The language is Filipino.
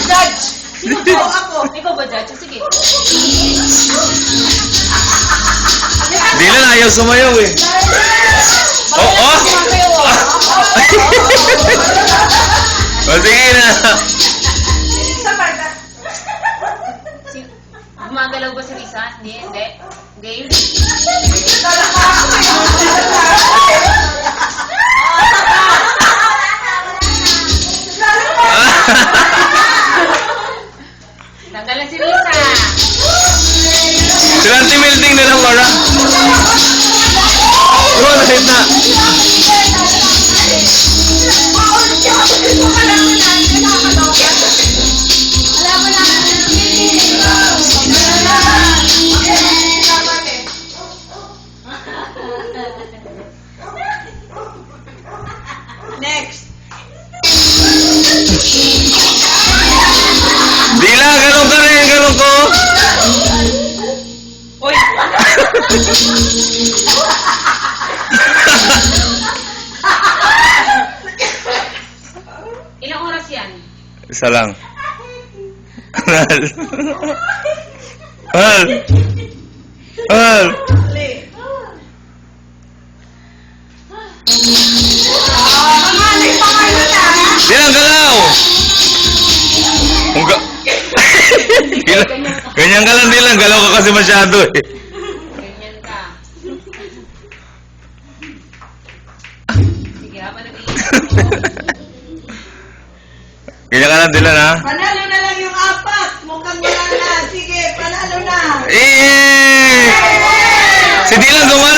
Judge! Sino judge? Ako. Ikaw ba judge? Sige. Dylan, ayaw sumayaw eh. Oo! O, sige na. Sa parda. Gumagalaw ba si Risa? Hindi, hindi. Game? Tanggalan si Risa. Sila anti-melting na lang, Laura. Bro, na-hit na. Next. Dila, ganun ka rin, ganun ko. Uy! Ilang oras yan? Isa lang. Hal. Hal. Hal. Dilang galaw. Kung ga... Ganyan ka lang, Dilang. Galaw ka kasi masyado eh. Ganyan ka. Sige, habang nag-iisip Ganyan ka lang, Dilan, ha? Panalo na lang yung 4. Mukhang wala na. Sige, panalo na. Eh! Si Dilan gumana